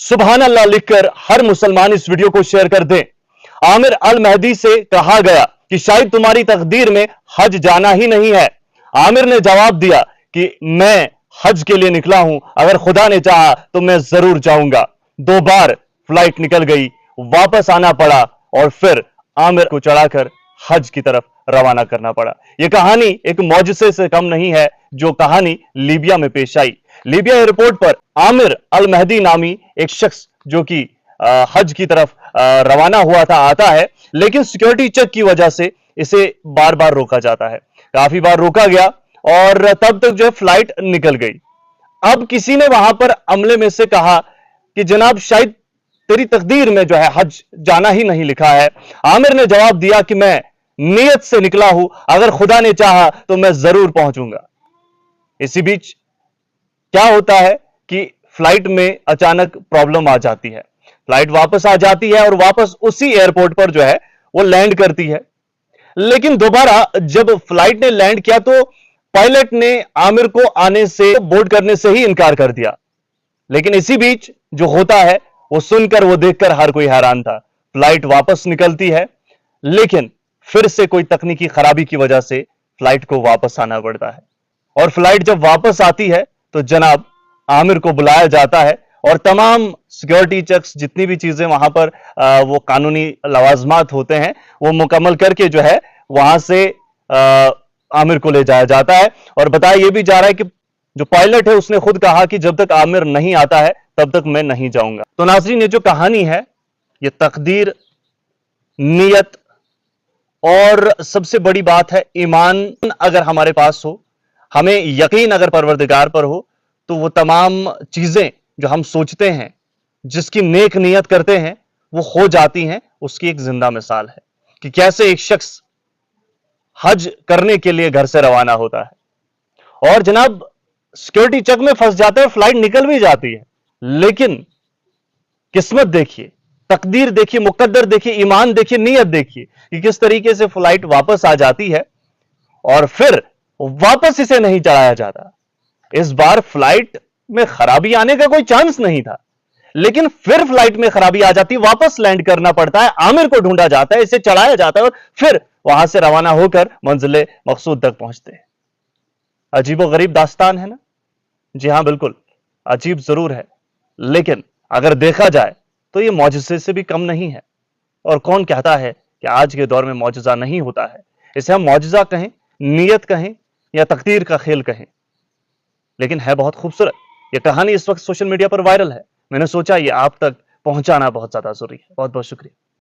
सुबहान अल्लाह लिखकर हर मुसलमान इस वीडियो को शेयर कर दें। आमिर अल मेहदी से कहा गया कि शायद तुम्हारी तकदीर में हज जाना ही नहीं है। आमिर ने जवाब दिया कि मैं हज के लिए निकला हूं, अगर खुदा ने चाहा तो मैं जरूर जाऊंगा। 2 बार फ्लाइट निकल गई, वापस आना पड़ा और फिर आमिर को चढ़ाकर हज की तरफ रवाना करना पड़ा। यह कहानी एक मौजज़े से कम नहीं है जो कहानी लीबिया में पेश आई। लीबिया एयरपोर्ट पर आमिर अल मेहदी नामी एक शख्स जो कि हज की तरफ रवाना हुआ था आता है, लेकिन सिक्योरिटी चेक की वजह से इसे बार बार रोका जाता है। काफी बार रोका गया और तब तक जो है फ्लाइट निकल गई। अब किसी ने वहां पर अमले में से कहा कि जनाब शायद तेरी तकदीर में जो है हज जाना ही नहीं लिखा है। आमिर ने जवाब दिया कि मैं नीयत से निकला हूं, अगर खुदा ने चाहा तो मैं जरूर पहुंचूंगा। इसी बीच क्या होता है कि फ्लाइट में अचानक प्रॉब्लम आ जाती है, फ्लाइट वापस आ जाती है और वापस उसी एयरपोर्ट पर जो है वो लैंड करती है। लेकिन दोबारा जब फ्लाइट ने लैंड किया तो पायलट ने आमिर को आने से, बोर्ड करने से ही इनकार कर दिया। लेकिन इसी बीच जो होता है वो सुनकर, वो देखकर हर कोई हैरान था। फ्लाइट वापस निकलती है, लेकिन फिर से कोई तकनीकी खराबी की वजह से फ्लाइट को वापस आना पड़ता है। और फ्लाइट जब वापस आती है तो जनाब आमिर को बुलाया जाता है और तमाम सिक्योरिटी चेक्स, जितनी भी चीजें वहां पर वो कानूनी लवाजमात होते हैं, वो मुकम्मल करके जो है वहां से आमिर को ले जाया जाता है। और बताया यह भी जा रहा है कि जो पायलट है उसने खुद कहा कि जब तक आमिर नहीं आता है तब तक मैं नहीं जाऊंगा। तो नाज़रीन, ये जो कहानी है ये तकदीर, नियत और सबसे बड़ी बात है ईमान अगर हमारे पास हो, हमें यकीन अगर परवरदिगार पर हो, तो वो तमाम चीजें जो हम सोचते हैं, जिसकी नेक नियत करते हैं, वो हो जाती हैं। उसकी एक जिंदा मिसाल है कि कैसे एक शख्स हज करने के लिए घर से रवाना होता है और जनाब सिक्योरिटी चेक में फंस जाता है, फ्लाइट निकल भी जाती है, लेकिन किस्मत देखिए, तकदीर देखिए, मुकद्दर देखिए, ईमान देखिए, नियत देखिए कि किस तरीके से फ्लाइट वापस आ जाती है और फिर वापस इसे नहीं चढ़ाया जाता। इस बार फ्लाइट में खराबी आने का कोई चांस नहीं था, लेकिन फिर फ्लाइट में खराबी आ जाती, वापस लैंड करना पड़ता है, आमिर को ढूंढा जाता है, इसे चढ़ाया जाता है और फिर वहां से रवाना होकर मंजिल मकसूद तक पहुंचते हैं। अजीबो गरीब दास्तान है ना? जी हां, बिल्कुल अजीब जरूर है, लेकिन अगर देखा जाए तो यह मौजज़े से भी कम नहीं है। और कौन कहता है कि आज के दौर में मौजज़ा नहीं होता है? इसे हम मौजज़ा कहें, नियत कहें या तकदीर का खेल कहें, लेकिन है बहुत खूबसूरत। यह कहानी इस वक्त सोशल मीडिया पर वायरल है। मैंने सोचा ये आप तक पहुंचाना बहुत ज्यादा जरूरी है। बहुत बहुत शुक्रिया।